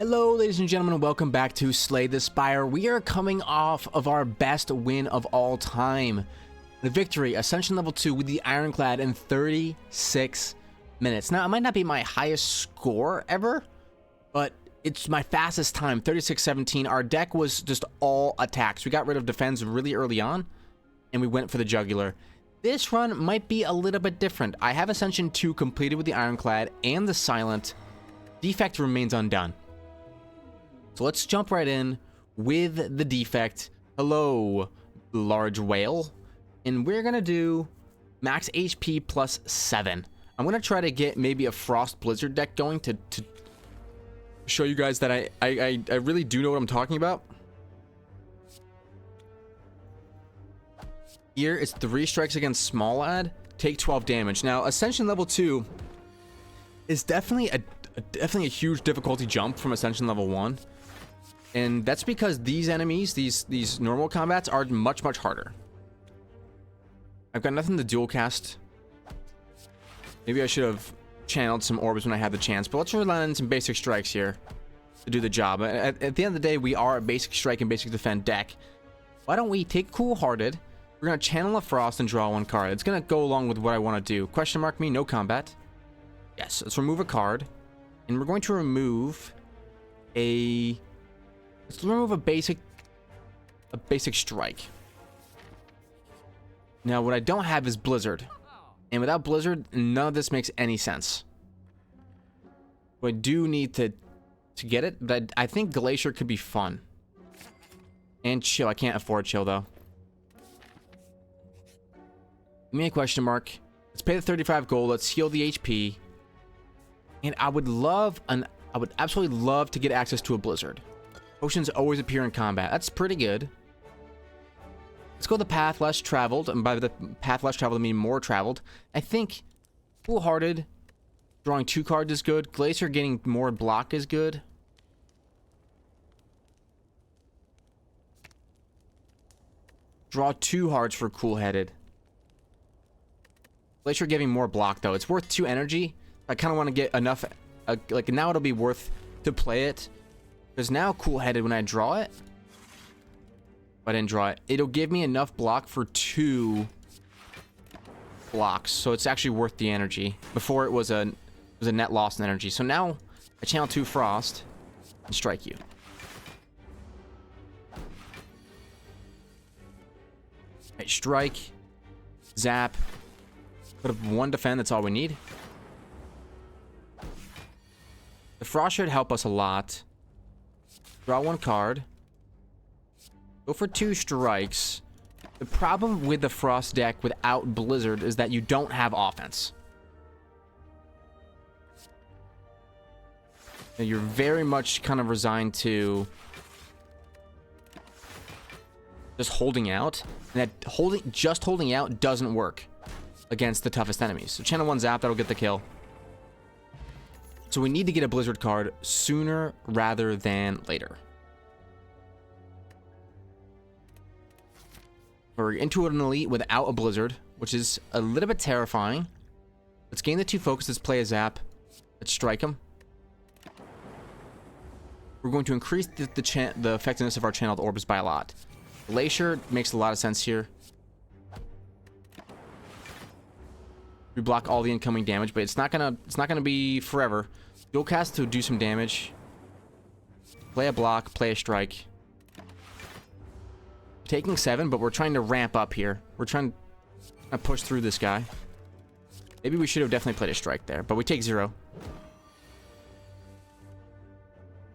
Hello ladies and gentlemen, welcome back to Slay the Spire. We are coming off of our best win of all time. The victory, Ascension level 2 with the Ironclad in 36 minutes. Now, it might not be my highest score ever, but it's my fastest time, 36-17. Our deck was just all attacks. We got rid of defense really early on, and we went for the jugular. This run might be a little bit different. I have Ascension 2 completed with the Ironclad and the Silent. Defect remains undone. So let's jump right in with the Defect. Hello, large whale. And we're going to do max HP plus 7. I'm going to try to get maybe a Frost Blizzard deck going to show you guys that I really do know what I'm talking about. Here, it's 3 strikes against small ad, take 12 damage. Now, Ascension level 2 is definitely a huge difficulty jump from Ascension level 1. And that's because these enemies, these normal combats are much harder. I've got nothing to dual cast. Maybe I should have channeled some orbs when I had the chance, but let's rely on some basic strikes here to do the job. At the end of the day, we are a basic strike and basic defend deck. Why don't we take Cool Hearted? We're going to channel a Frost and draw 1 card. It's going to go along with what I want to do. Question mark me, no combat. Yes, let's remove a card. And we're going to remove a... Let's remove a basic strike. Now, what I don't have is Blizzard. And without Blizzard, none of this makes any sense. So I do need to get it, but I think Glacier could be fun. And Chill. I can't afford Chill, though. Give me a question mark. Let's pay the 35 gold. Let's heal the HP. And I would absolutely love to get access to a Blizzard. Potions always appear in combat. That's pretty good. Let's go the path less traveled. And by the path less traveled, I mean more traveled. I think Cool Hearted drawing 2 cards is good. Glacier getting more block is good. Draw 2 hearts for Cool Headed. Glacier giving more block though. It's worth 2 energy. I kind of want to get enough. Like now it'll be worth to play it. Because now Cool Headed, when I draw it, if I didn't draw it, it'll give me enough block for 2 blocks. So it's actually worth the energy. Before it was a net loss in energy. So now I channel 2 Frost and strike you. Right, strike, zap, put up 1 defend. That's all we need. The Frost should help us a lot. Draw 1 card. Go for 2 strikes. The problem with the Frost deck without Blizzard is that you don't have offense. And you're very much kind of resigned to just holding out. And that just holding out doesn't work against the toughest enemies. So channel 1 zap, that'll get the kill. So we need to get a Blizzard card sooner rather than later. We're into an elite without a Blizzard, which is a little bit terrifying. Let's gain the 2 focus. Let's play a zap. Let's strike him. We're going to increase the effectiveness of our channeled orbs by a lot. Glacier makes a lot of sense here. We block all the incoming damage, but it's not gonna be forever. Dual cast to do some damage. Play a block, play a strike. Taking 7, but we're trying to ramp up here. We're trying to push through this guy. Maybe we should have definitely played a strike there, but we take 0.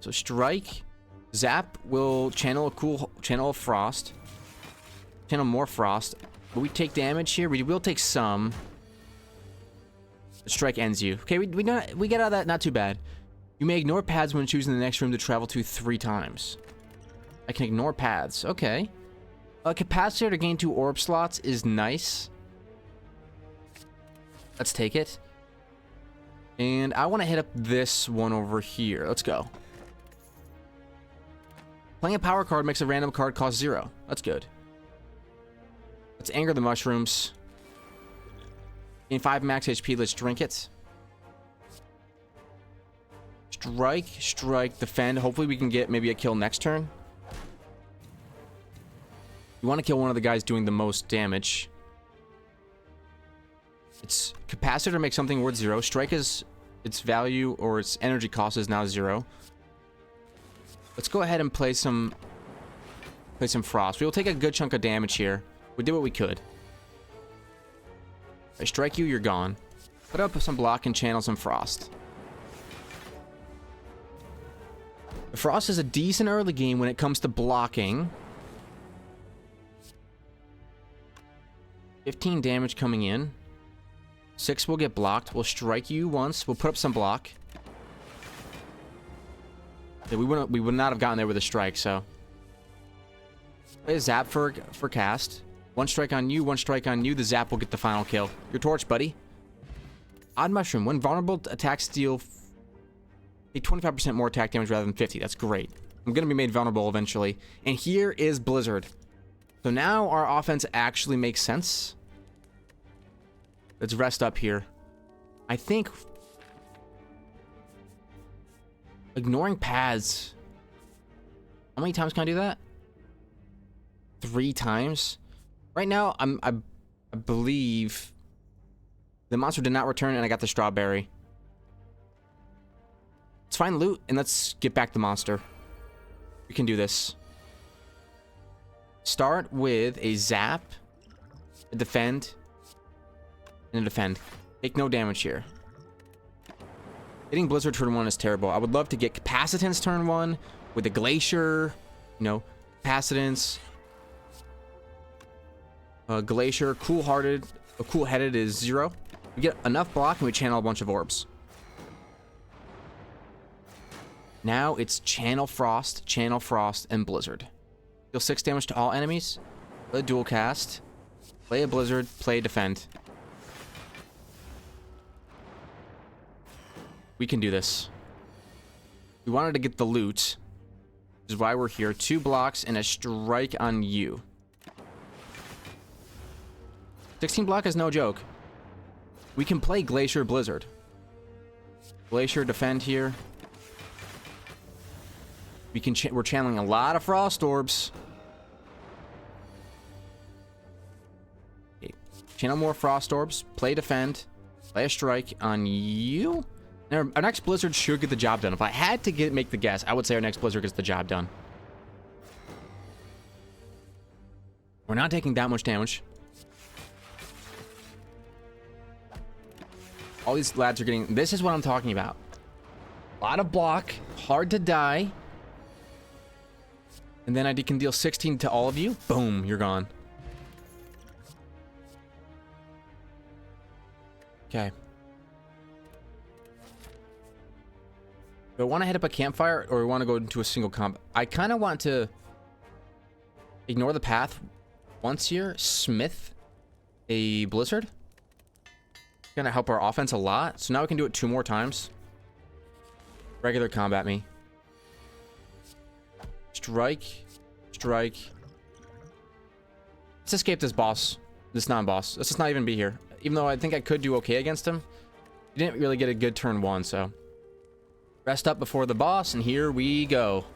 So strike, zap will channel a Frost, channel more Frost, but we take damage here. We will take some. Strike ends you. Okay, we get out of that, not too bad. You may ignore paths when choosing the next room to travel to 3 times. I can ignore paths. Okay. A capacitor to gain 2 orb slots is nice. Let's take it. And I want to hit up this one over here. Let's go. Playing a power card makes a random card cost 0. That's good. Let's anger the mushrooms. Gain 5 max HP. Let's drink it. strike, strike, defend. Hopefully we can get maybe a kill next turn. You want to kill one of the guys doing the most damage. Its capacitor makes something worth 0. Strike is its value or its energy cost is now 0. Let's go ahead and play some frost. We will take a good chunk of damage here. We did what we could. If I strike you, you're gone. Put up some block and channel some frost. The frost is a decent early game when it comes to blocking. 15 damage coming in. 6 will get blocked. We'll strike you once. We'll put up some block. Yeah, we would not have gotten there with a strike, so. Play a zap for cast. 1 strike on you, 1 strike on you. The zap will get the final kill. Your torch, buddy. Odd mushroom. When vulnerable, attacks deal 25% more attack damage rather than 50. That's great. I'm going to be made vulnerable eventually. And here is Blizzard. So now our offense actually makes sense. Let's rest up here. I think ignoring paths. How many times can I do that? 3 times. Right now, I believe the monster did not return, and I got the strawberry. Let's find loot and let's get back the monster. We can do this. Start with a zap, a defend, and a defend. Take no damage here. Hitting Blizzard turn 1 is terrible. I would love to get Capacitance turn 1 with a Glacier, you know, Capacitance. Glacier, Cool-Headed is 0. We get enough block and we channel a bunch of orbs. Now it's Channel Frost, and Blizzard. Deal 6 damage to all enemies. Play a dual cast. Play a Blizzard, play a defend. We can do this. We wanted to get the loot, which is why we're here. 2 blocks and a strike on you. 16 block is no joke. We can play Glacier Blizzard. Glacier defend here. We're channeling a lot of frost orbs. Okay. Channel more frost orbs. Play defend. Play a strike on you. Now, our next Blizzard should get the job done. If I had to make the guess, I would say our next Blizzard gets the job done. We're not taking that much damage. All these lads are getting... This is what I'm talking about. A lot of block. Hard to die. And then I can deal 16 to all of you. Boom, you're gone. Okay. Do I want to hit up a campfire or we want to go into a single combat? I kind of want to ignore the path once here. Smith a Blizzard. Gonna help our offense a lot. So now we can do it 2 more times. Regular combat me. Strike. Strike. Let's escape this boss. This non-boss. Let's just not even be here. Even though I think I could do okay against him. He didn't really get a good turn 1, so. Rest up before the boss, and here we go.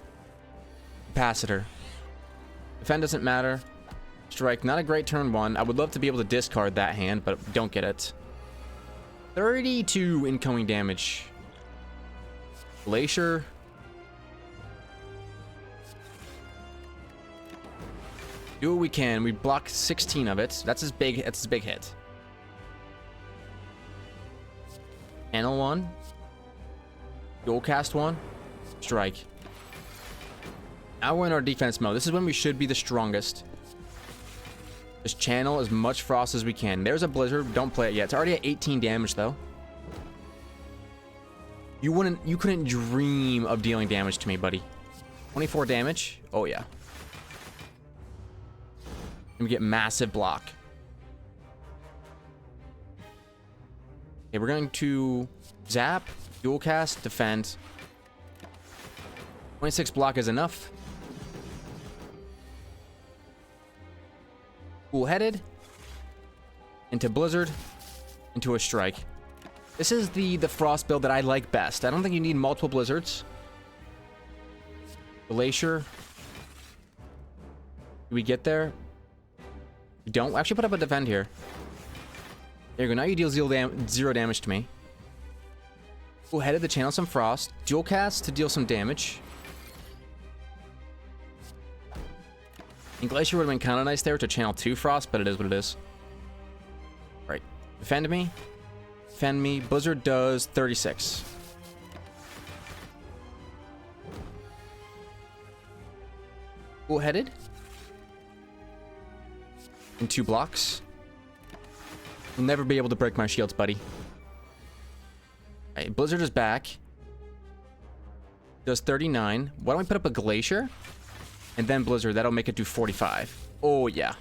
Capacitor. Defend doesn't matter. Strike. Not a great turn 1. I would love to be able to discard that hand, but don't get it. 32 incoming damage. Glacier. Do what we can. We block 16 of it. That's his big hit. Channel 1. Dual cast 1. Strike. Now we're in our defense mode. This is when we should be the strongest. Just channel as much frost as we can. There's a Blizzard. Don't play it yet. It's already at 18 damage though. You couldn't dream of dealing damage to me, buddy. 24 damage. Oh yeah. And we get massive block. Okay, we're going to zap, dual cast, defend. 26 block is enough. Cool-headed. Into Blizzard. Into a strike. This is the Frost build that I like best. I don't think you need multiple blizzards. Glacier. Do we get there? We don't. Actually, put up a defend here. There you go. Now you deal 0 damage to me. Go ahead of the channel some frost. Dual cast to deal some damage. And Glacier would have been kind of nice there to channel 2 frost, but it is what it is. Right. Defend me. Defend me. Blizzard does 36. Cool-headed. In 2 blocks. You'll never be able to break my shields, buddy. Alright, Blizzard is back. Does 39. Why don't we put up a Glacier? And then Blizzard. That'll make it do 45. Oh, yeah.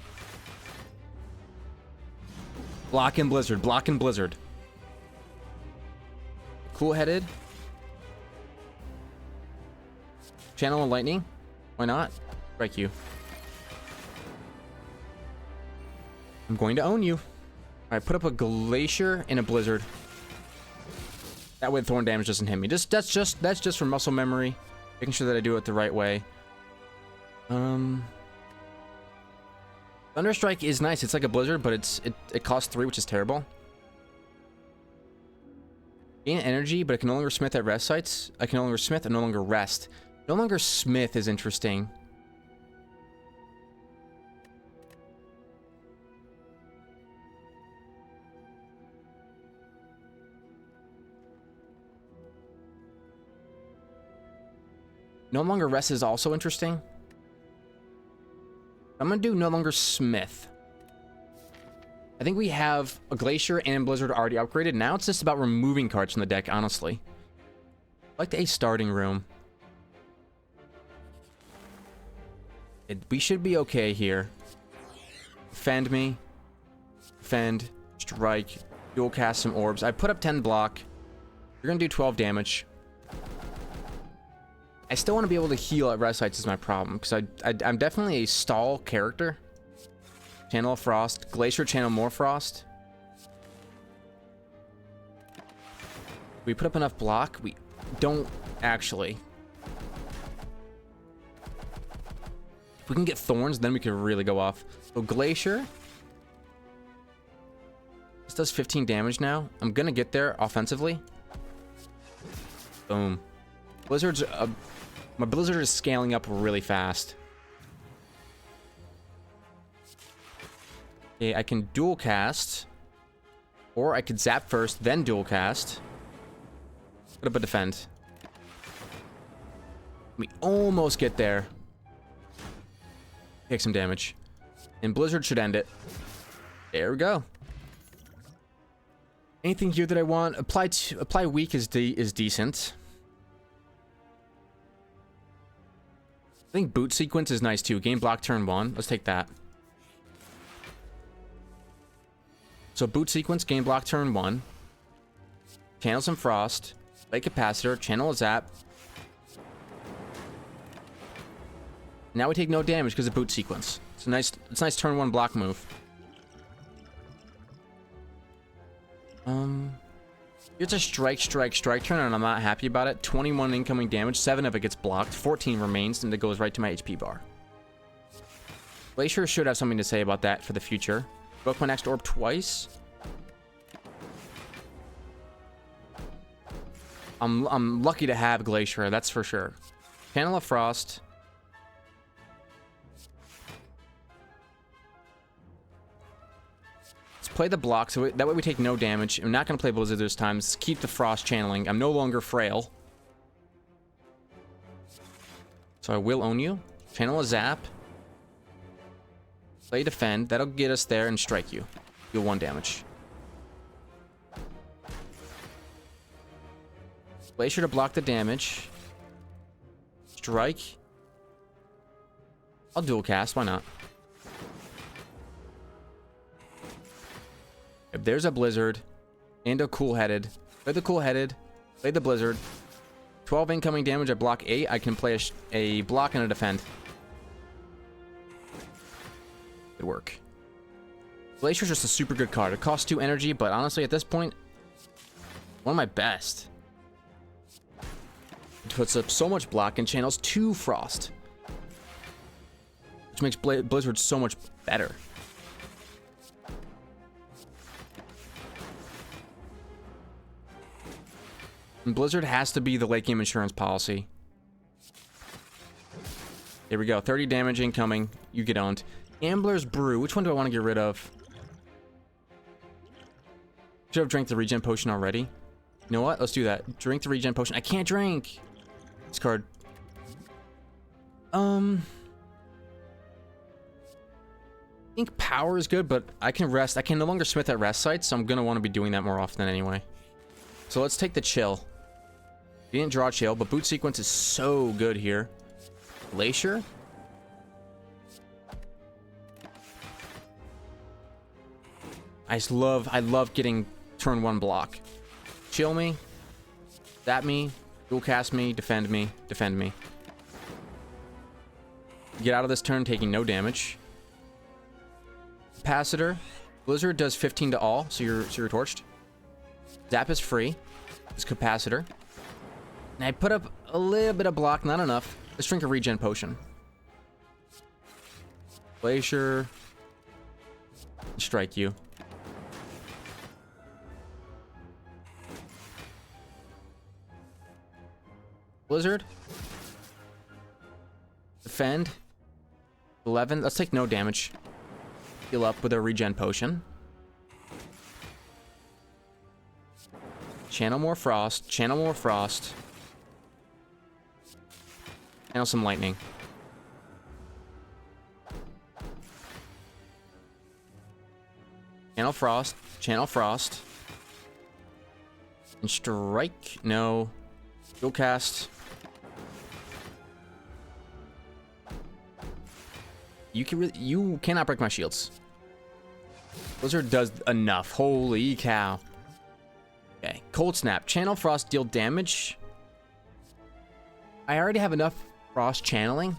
Block and Blizzard. Block and Blizzard. Cool-headed. Channel and Lightning. Why not? Strike you. I'm going to own you. Alright, put up a Glacier and a Blizzard. That way Thorn damage doesn't hit me. That's just for muscle memory. Making sure that I do it the right way. Thunderstrike is nice. It's like a Blizzard, but it costs 3, which is terrible. Gain energy, but it can no longer smith at rest sites. I can no longer smith and no longer rest. No longer smith is interesting. No longer rest is also interesting. I'm gonna do no longer smith. I think we have a Glacier and Blizzard already upgraded. Now it's just about removing cards from the deck, honestly. I like a starting room. We should be okay here. Defend me. Defend. Strike. Dual cast some orbs. I put up 10 block. You're gonna do 12 damage. I still want to be able to heal at rest sites is my problem, because I'm definitely a stall character. Channel of Frost. Glacier, channel more Frost. We put up enough block? We don't actually. If we can get Thorns, then we can really go off. So Glacier. This does 15 damage now. I'm going to get there offensively. Boom. Blizzard's... my Blizzard is scaling up really fast. Okay, I can dual cast. Or I could zap first, then dual cast. Put up a defend. We almost get there. Take some damage. And Blizzard should end it. There we go. Anything here that I want? Apply weak is decent. I think boot sequence is nice too. Game block turn 1. Let's take that. So boot sequence, game block turn 1. Channel some frost. Play capacitor. Channel a zap. Now we take no damage because of boot sequence. It's a nice turn 1 block move. It's a strike turn, and I'm not happy about it. 21 incoming damage, 7 of it gets blocked, 14 remains, and it goes right to my HP bar. Glacier should have something to say about that for the future. Broke my next orb twice. I'm lucky to have Glacier, that's for sure. Channel of Frost. Play the block, so that way we take no damage. I'm not going to play Blizzard this time. Let's keep the Frost channeling. I'm no longer frail. So I will own you. Channel a zap. Play defend. That'll get us there and strike you. Deal 1 damage. Glacier to block the damage. Strike. I'll dual cast. Why not? If there's a Blizzard and a cool-headed, play the cool-headed, play the Blizzard. 12 incoming damage, I block 8. I can play a block and a defend. Good work. Glacier's just a super good card. It costs 2 energy, but honestly, at this point, One of my best. It puts up so much block and channels 2 Frost. Which makes Blizzard so much better. And Blizzard has to be the late game insurance policy. There we go. 30 damage incoming. You get owned. Gambler's Brew. Which one do I want to get rid of? Should have drank the regen potion already. You know what? Let's do that. Drink the regen potion. I can't drink. Discard. I think power is good, but I can rest. I can no longer smith at rest sites, so I'm going to want to be doing that more often anyway. So let's take the chill. We didn't draw chill, but boot sequence is so good here. Glacier. I love getting turn 1 block. Chill me. Zap me. Dual cast me. Defend me. Defend me. Get out of this turn taking no damage. Capacitor. Blizzard does 15 to all, so you're torched. Zap is free. It's capacitor. And I put up a little bit of block, not enough. Let's drink a regen potion. Glacier. Strike you. Blizzard. Defend. 11. Let's take no damage. Heal up with a regen potion. Channel more frost. Channel more frost. Channel some lightning. Channel frost. Channel frost. And strike. No. Dual cast. You cannot break my shields. Blizzard does enough. Holy cow. Okay. Cold Snap. Channel Frost deal damage. I already have enough Frost channeling.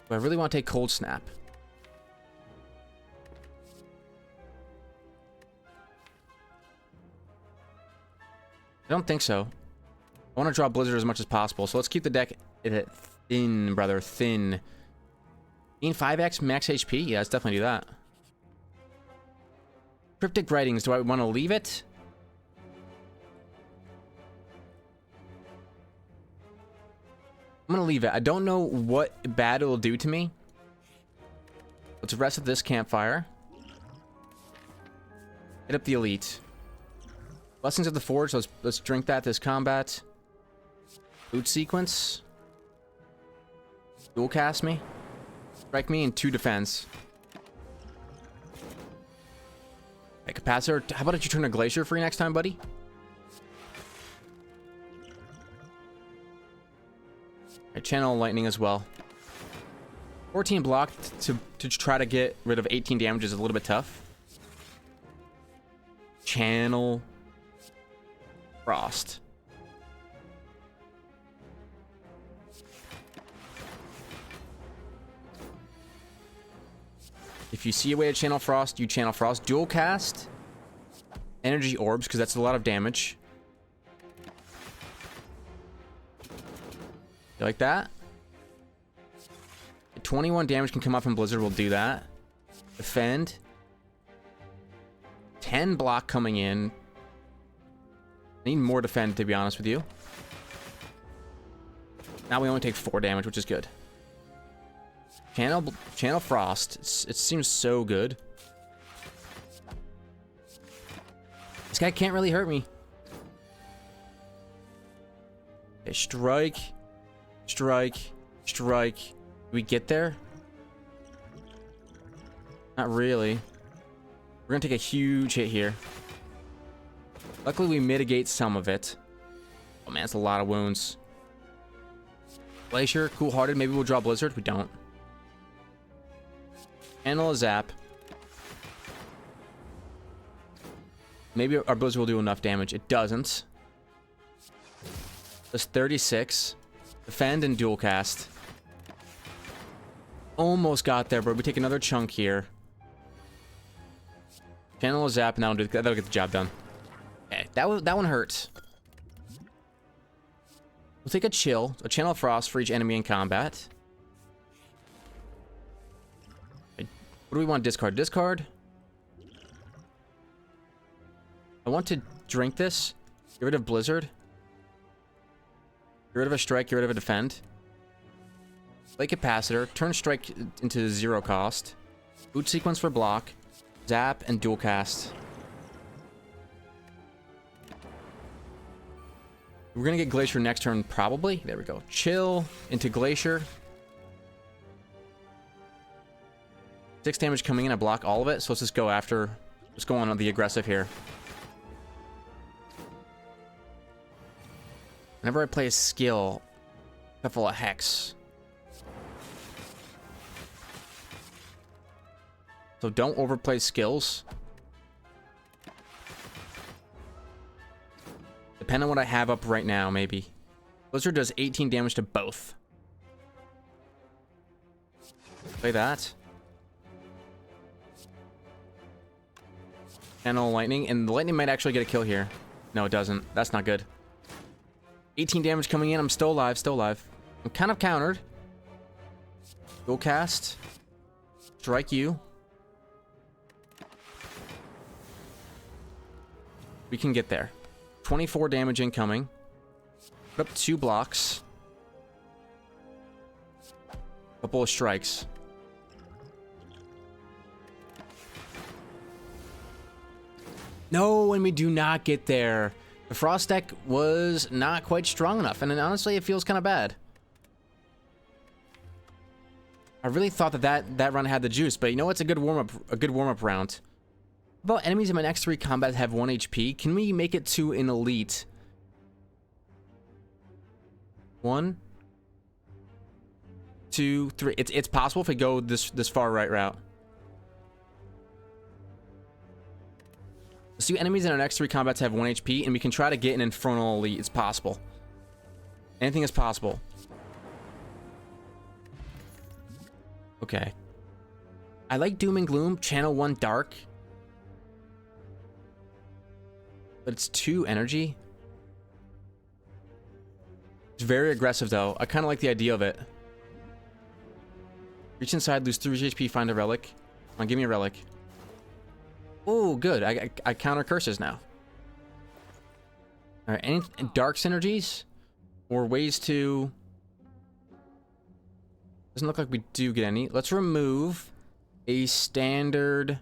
But I really want to take Cold Snap. I don't think so. I want to draw Blizzard as much as possible. So let's keep the deck thin, brother. Thin. Gain 5x max HP? Yeah, let's definitely do that. Cryptic Writings. Do I want to leave it? I'm going to leave it. I don't know what bad it will do to me. Let's rest at this campfire. Hit up the elite. Blessings of the Forge. Let's drink that this combat. Boot sequence. Dual cast me. Strike me in 2 defense. Hey, capacitor. How about you turn a glacier free next time, buddy? I channel lightning as well. 14 blocked to try to get rid of 18 damage is a little bit tough. Channel frost. If you see a way to channel frost, you channel frost. Dual cast energy orbs, because that's a lot of damage. You like that? 21 damage can come up from Blizzard. We'll do that. Defend. 10 block coming in. I need more defend, to be honest with you. Now we only take 4 damage, which is good. Channel Frost. It seems so good. This guy can't really hurt me. Okay, strike. Strike. Strike. Do we get there? Not really. We're gonna take a huge hit here. Luckily, we mitigate some of it. Oh man, that's a lot of wounds. Glacier, cool-hearted. Maybe we'll draw Blizzard. We don't. Channel a zap. Maybe our Blizzard will do enough damage. It doesn't. That's 36. Defend and dual cast. Almost got there, but we take another chunk here. Channel a zap, and that'll get the job done. Okay, That one hurt. We'll take a chill, a channel of frost for each enemy in combat. What do we want to discard? Discard. I want to drink this. Get rid of Blizzard. Get rid of a strike, get rid of a defend. Play capacitor, turn strike into 0 cost. Boot sequence for block. Zap and dual cast. We're gonna get Glacier next turn, probably. There we go. Chill into Glacier. 6 damage coming in, I block all of it, so let's just go after. Let's go on the aggressive here. Whenever I play a skill, careful of Hex. So don't overplay skills. Depending on what I have up right now, maybe. Blizzard does 18 damage to both. Play that. Channel lightning, and the lightning might actually get a kill here. No, it doesn't. That's not good. 18 damage coming in. I'm still alive, still alive. I'm kind of countered. Dual cast. Strike you. We can get there. 24 damage incoming. Put up 2 blocks. Couple of strikes. No, and we do not get there. The Frost deck was not quite strong enough, and then honestly, it feels kind of bad. I really thought that run had the juice, but you know what's a good warm-up round. About enemies in my next 3 combats have 1 HP. Can we make it to an elite? 1, 2, 3. It's possible if we go this far right route. Let's do enemies in our next 3 combats have 1 HP, and we can try to get an infernal elite. It's possible. Anything is possible. Okay. I like Doom and Gloom. Channel 1 Dark. But it's 2 energy. It's very aggressive, though. I kind of like the idea of it. Reach inside, lose 3 HP, find a relic. Come on, give me a relic. Oh, good. I counter curses now. Alright, any dark synergies? Or ways to... Doesn't look like we do get any. Let's remove a standard...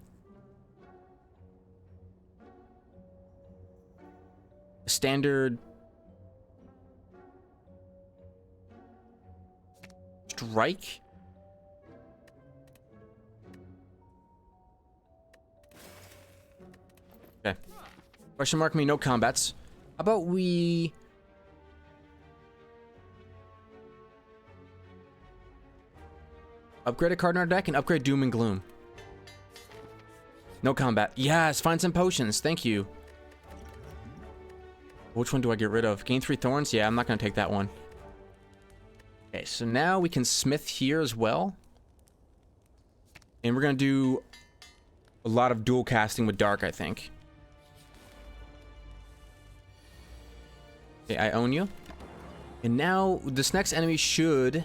strike. Okay. Question mark me, no combats. How about we... upgrade a card in our deck and upgrade Doom and Gloom. No combat. Yes, find some potions. Thank you. Which one do I get rid of? Gain 3 thorns? Yeah, I'm not going to take that one. Okay, so now we can smith here as well. And we're going to do a lot of dual casting with Dark, I think. Okay, I own you. And now this next enemy should...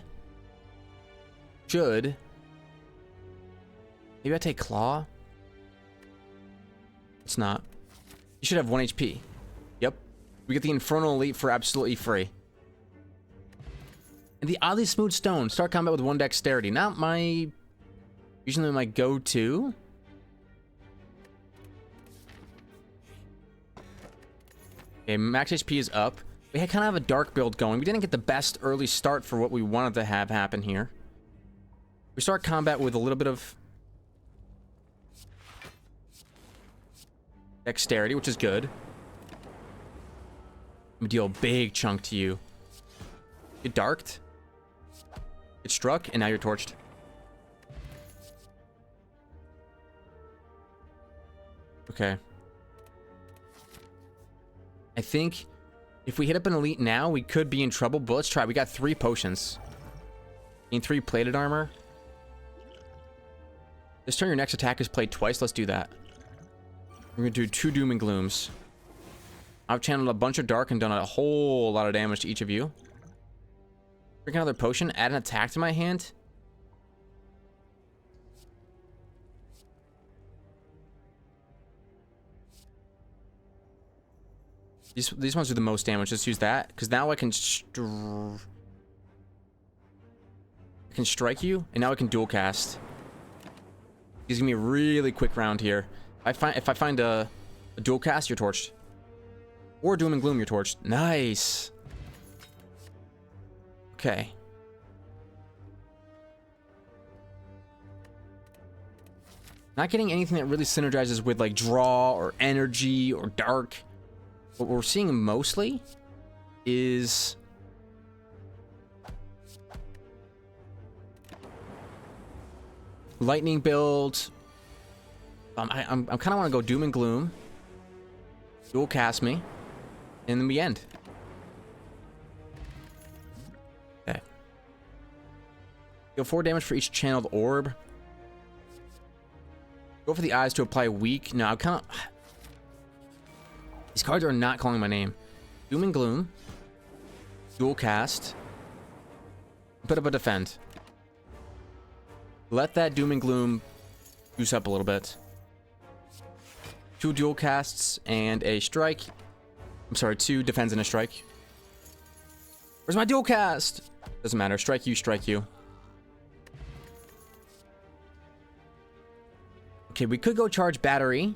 Maybe I take Claw? It's not. You should have 1 HP. Yep. We get the Infernal Elite for absolutely free. And the Oddly Smooth Stone. Start combat with 1 Dexterity. Not my... usually my go-to. Okay, max HP is up. We had kind of have a dark build going. We didn't get the best early start for what we wanted to have happen here. We start combat with a little bit of dexterity, which is good. I'm gonna deal a big chunk to you. Get darked. Get struck, and now you're torched. Okay. I think if we hit up an elite now, we could be in trouble, but let's try. We got 3 potions. Gain 3 plated armor. This turn, your next attack is played twice. Let's do that. We're gonna do 2 Doom and Glooms. I've channeled a bunch of dark and done a whole lot of damage to each of you. Drink another potion, add an attack to my hand. These ones do the most damage. Let's use that, because now I can strike you, and now I can dual cast. He's gonna be a really quick round here. If I find a dual cast, you're torched. Or Doom and Gloom, you're torched. Nice. Okay. Not getting anything that really synergizes with like draw or energy or dark. What we're seeing mostly is lightning build. I'm kind of want to go Doom and Gloom, dual cast me, and then we end. Okay. Deal 4 damage for each channeled orb. Go for the eyes to apply weak. No, I kind of. These cards are not calling my name. Doom and Gloom. Dual cast. Put up a defend. Let that Doom and Gloom juice up a little bit. 2 dual casts and a strike. I'm sorry, 2 defends and a strike. Where's my dual cast? Doesn't matter. Strike you, strike you. Okay, we could go charge battery.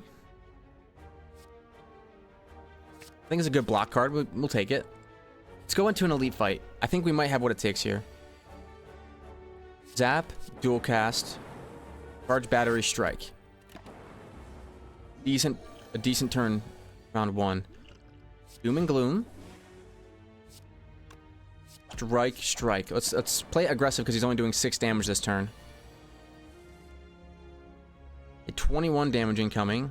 I think it's a good block card. We'll take it. Let's go into an elite fight. I think we might have what it takes here. Zap, dual cast, charge battery, strike. A decent turn, round 1. Doom and Gloom. Strike, strike. Let's play aggressive because he's only doing 6 damage this turn. A 21 damage incoming.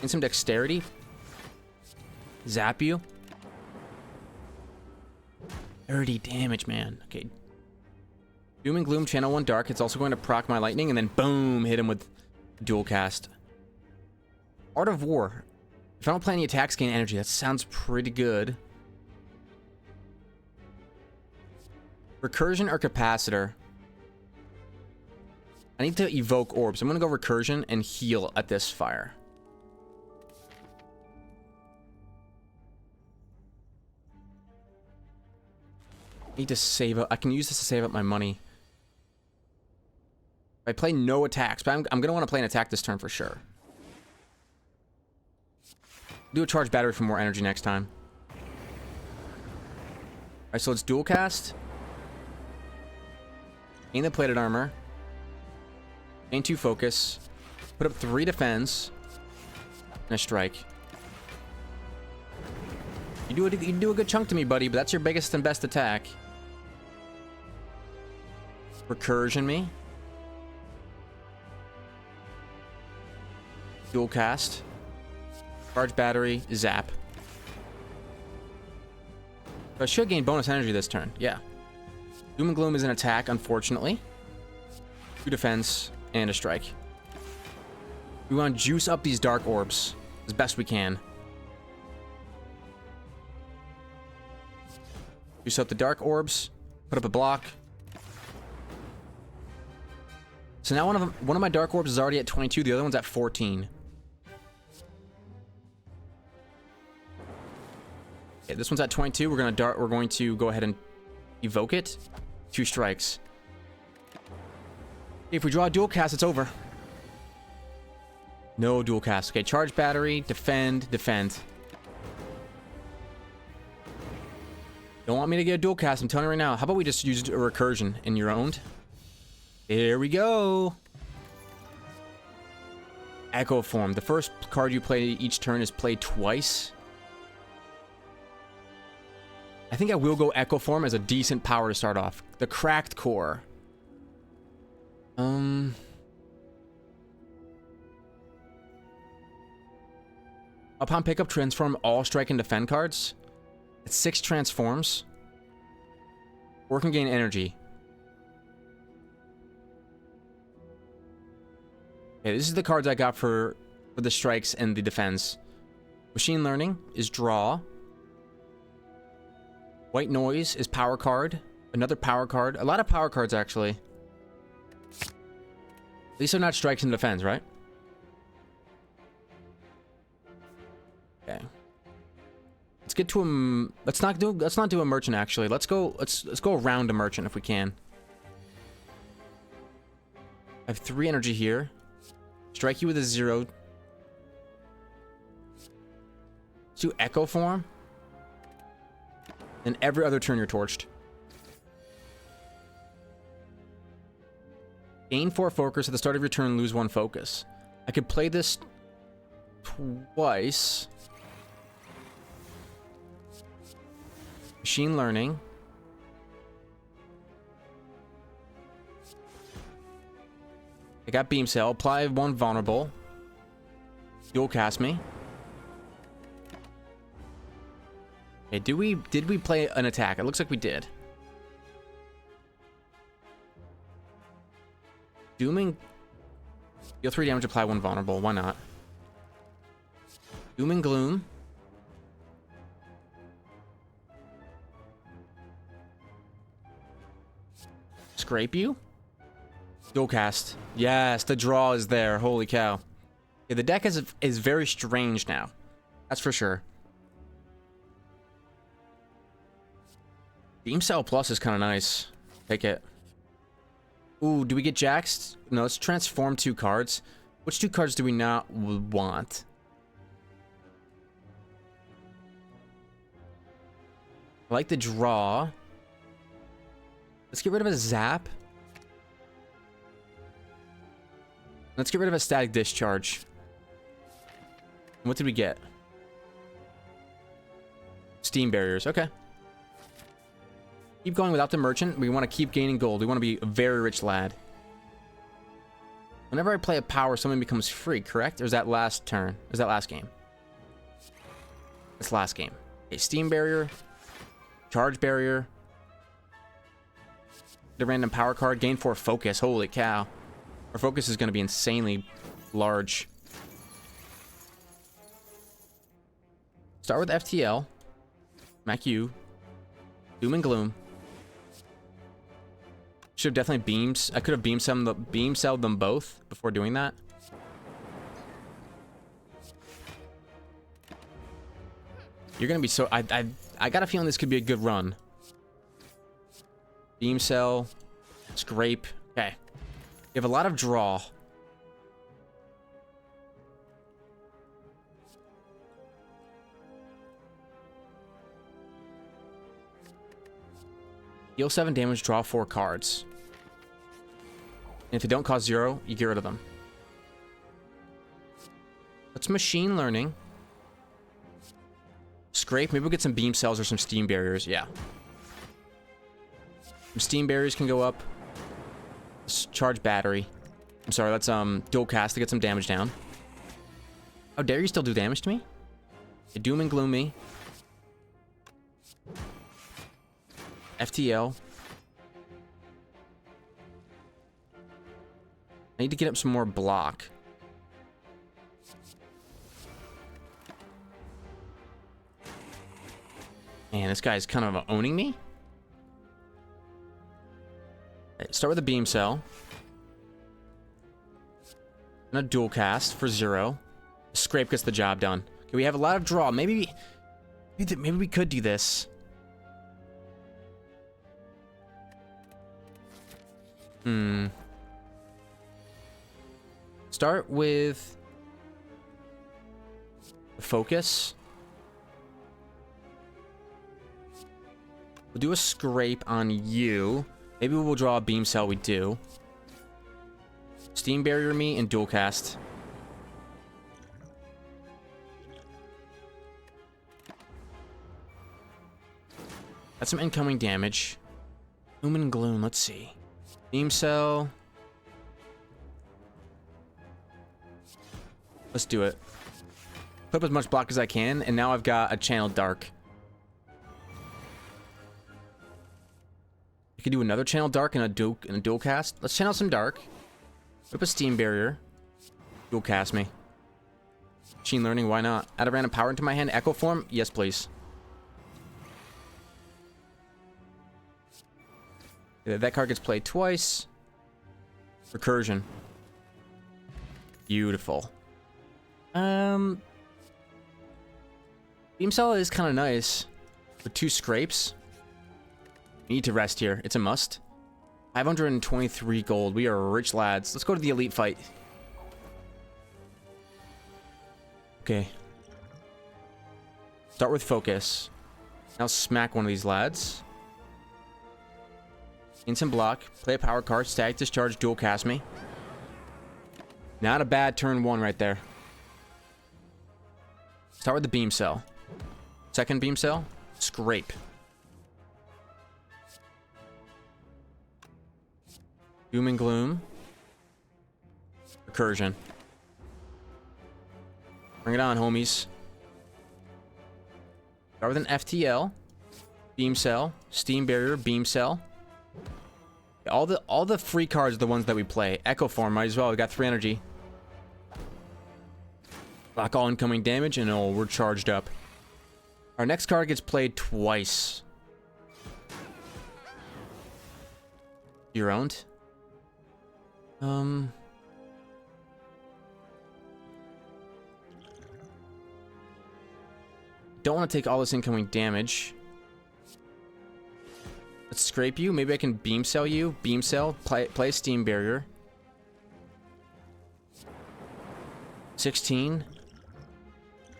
And some dexterity. Zap you. 30 damage, man. Okay. Doom and Gloom, channel 1 dark. It's also going to proc my lightning, and then boom, hit him with dual cast. Art of War. If I don't play any attacks, gain energy. That sounds pretty good. Recursion or Capacitor? I need to evoke orbs. I'm going to go Recursion and heal at this fire. I need to save up. I can use this to save up my money. I play no attacks, but I'm going to want to play an attack this turn for sure. Do a charge battery for more energy next time. Alright, so let's dual cast. Gain the plated armor. Gain 2 focus. Put up 3 defense. And a strike. You do a good chunk to me, buddy, but that's your biggest and best attack. Recursion me. Dual cast. Charge battery. Zap. So I should gain bonus energy this turn. Yeah. Doom and Gloom is an attack, unfortunately. 2 defense and a strike. We want to juice up these dark orbs as best we can. Juice up the dark orbs. Put up a block. So now one of my dark orbs is already at 22. The other one's at 14. Okay, this one's at 22. We're going to go ahead and evoke it. 2 strikes. If we draw a dual cast, it's over. No dual cast. Okay, charge battery, defend, defend. Don't want me to get a dual cast, I'm telling you right now. How about we just use a recursion in your own? Here we go. Echo Form. The first card you play each turn is played twice. I think I will go Echo Form as a decent power to start off. The Cracked Core. Upon pickup, transform all strike and defend cards. It's 6 transforms. Or can gain energy. Okay, this is the cards I got for for the strikes and the defense. Machine learning is draw. White noise is power card. Another power card. A lot of power cards, actually. At least they're not strikes and defense, right? Okay. Let's get to a. Let's not do a merchant, actually. Let's go around a merchant if we can. I have 3 energy here. Strike you with a 0. Let's do Echo Form. And every other turn you're torched. Gain 4 focus at the start of your turn, lose 1 focus. I could play this twice. Machine learning. I got beam cell. Apply 1 vulnerable. Dual cast me. Okay, did we play an attack? It looks like we did. Dooming. Deal 3 damage, apply 1 vulnerable. Why not? Doom and Gloom. Scrape you. Dual cast. Yes, the draw is there. Holy cow. Yeah, the deck is very strange now. That's for sure. Beam Cell Plus is kind of nice. Take it. Ooh, do we get Jaxed? No, let's transform 2 cards. Which 2 cards do we not want? I like the draw. Let's get rid of a Zap. Let's get rid of a Static Discharge. What did we get? Steam Barriers. Okay. Keep going without the merchant. We want to keep gaining gold. We want to be a very rich lad. Whenever I play a power, something becomes free, correct? Or is that last turn? Is that last game? It's last game. Okay, Steam Barrier. Charge Barrier. The random power card. Gain 4 focus. Holy cow. Our focus is going to be insanely large. Start with FTL. Mac U. Doom and Gloom. Should have definitely beams. I could have beam celled them both before doing that. You're gonna be so. I got a feeling this could be a good run. Beam cell, scrape. Okay, you have a lot of draw. Deal 7 damage, draw 4 cards. And if they don't cost 0, you get rid of them. Let's machine learning. Scrape. Maybe we'll get some beam cells or some steam barriers. Yeah. Some steam barriers can go up. Let's charge battery. I'm sorry, let's dual cast to get some damage down. How dare you still do damage to me? You doom and gloom me. FTL. I need to get up some more block. Man, this guy's kind of owning me. Right, start with a beam cell. And a dual cast for 0. Scrape gets the job done. Okay, we have a lot of draw. Maybe we could do this. Start with focus. We'll do a scrape on you. Maybe we'll draw a beam cell. We do. Steam barrier me and dual cast. That's some incoming damage. Doom and gloom. Let's see. Beam cell. Let's do it. Put up as much block as I can, and now I've got a channel dark. You could do another channel dark and a dual cast. Let's channel some dark. Whip a steam barrier. Dual cast me. Machine learning, why not? Add a random power into my hand. Echo form? Yes, please. That card gets played twice. Recursion. Beautiful. Beam Cell is kind of nice. For 2 scrapes. We need to rest here. It's a must. 523 gold. We are rich lads. Let's go to the elite fight. Okay. Start with focus. Now smack one of these lads. Instant block. Play a power card. Static discharge. Dual cast me. Not a bad turn 1 right there. Start with the beam cell. Second beam cell. Scrape. Doom and gloom. Recursion. Bring it on, homies. Start with an FTL. Beam cell. Steam barrier. Beam cell. All the free cards are the ones that we play. Echo form, might as well. We got 3 energy. Block all incoming damage, and oh, we're charged up. Our next card gets played twice. You're owned. Don't want to take all this incoming damage. Let's scrape you. Maybe I can beam cell you. Beam cell. Play a steam barrier. 16.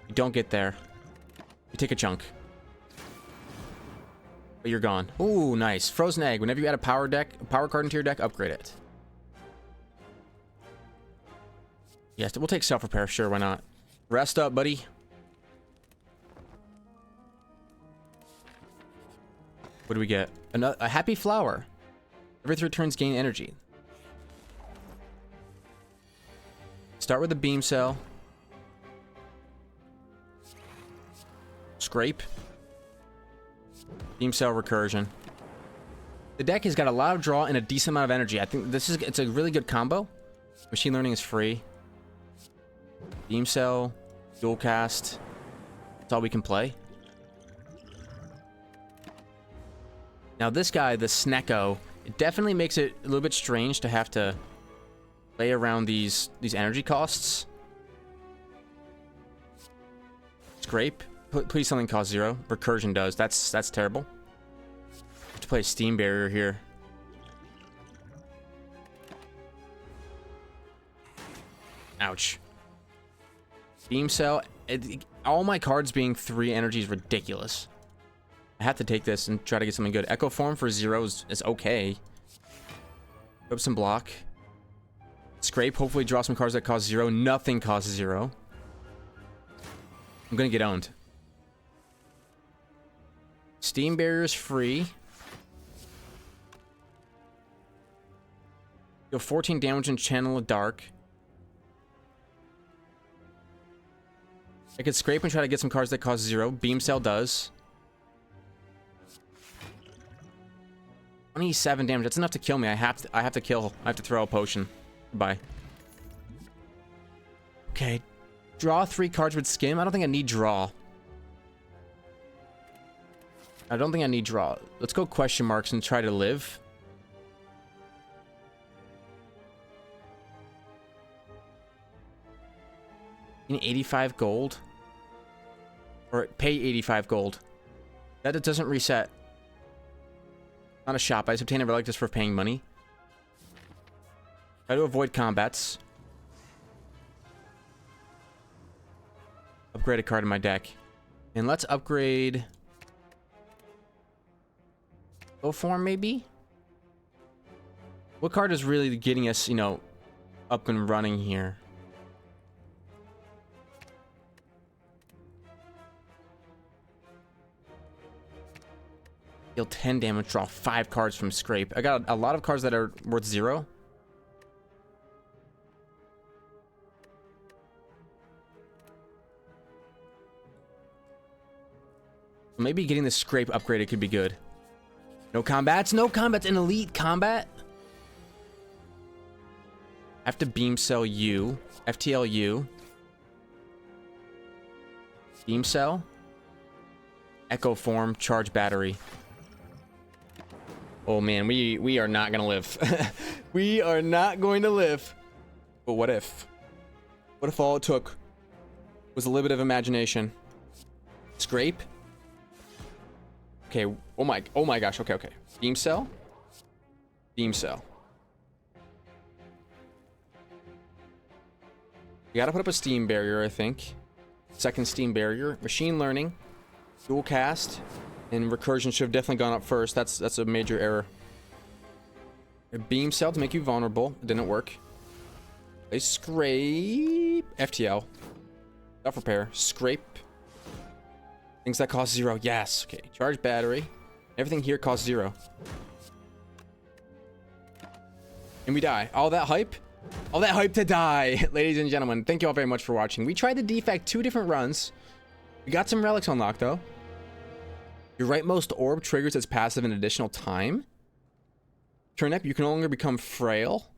You don't get there. You take a chunk. But you're gone. Ooh, nice. Frozen egg. Whenever you add a power card into your deck, upgrade it. Yes, we'll take self-repair. Sure, why not? Rest up, buddy. What do we get? A happy flower. Every 3 turns gain energy. Start with a beam cell. Scrape. Beam cell recursion. The deck has got a lot of draw and a decent amount of energy. I think it's a really good combo. Machine learning is free. Beam cell. Dual cast. That's all we can play. Now this guy, the Snecko, it definitely makes it a little bit strange to have to play around these energy costs. Scrape. Please something cost 0. Recursion does. That's terrible. Have to play a steam barrier here. Ouch. Beam cell. All my cards being 3 energy is ridiculous. I have to take this and try to get something good. Echo form for 0 is okay. Put up some block. Scrape. Hopefully draw some cards that cost 0. Nothing costs 0. I'm gonna get owned. Steam barrier is free. Deal 14 damage and channel a dark. I could scrape and try to get some cards that cost 0. Beam cell does. 27 damage. That's enough to kill me. I have to throw a potion. Goodbye. Okay. Draw 3 cards with skim. I don't think I need draw. Let's go question marks and try to live. You need 85 gold. Or pay 85 gold. That it doesn't reset. Not a shop. I just obtain a relic just for paying money. Try to avoid combats. Upgrade a card in my deck. And let's upgrade... Go form, maybe? What card is really getting us, up and running here? Deal 10 damage, draw 5 cards from scrape. I got a lot of cards that are worth 0. Maybe getting the scrape upgraded could be good. No combats? No combats in elite combat? I have to beam cell you. FTL you. Beam cell. Echo form. Charge battery. Oh man, we are not gonna live. We are not going to live. But what if? What if all it took was a little bit of imagination? Scrape. Okay. Oh my gosh. Okay. Beam cell. Beam cell. You gotta put up a steam barrier, I think. Second steam barrier. Machine learning. Dual cast. And recursion should have definitely gone up first. That's a major error. A beam cell to make you vulnerable. It didn't work. They scrape. FTL. Self repair. Scrape. Things that cost 0. Yes. Okay. Charge battery. Everything here costs 0. And we die. All that hype? All that hype to die. Ladies and gentlemen, thank you all very much for watching. We tried the defect 2 different runs. We got some relics unlocked though. Your rightmost orb triggers its passive an additional time. Turnip, you can no longer become frail.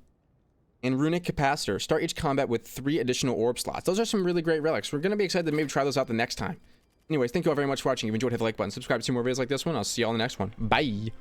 And runic capacitor. Start each combat with 3 additional orb slots. Those are some really great relics. We're going to be excited to maybe try those out the next time. Anyways, thank you all very much for watching. If you enjoyed, hit the like button. Subscribe to see more videos like this one. I'll see you all in the next one. Bye.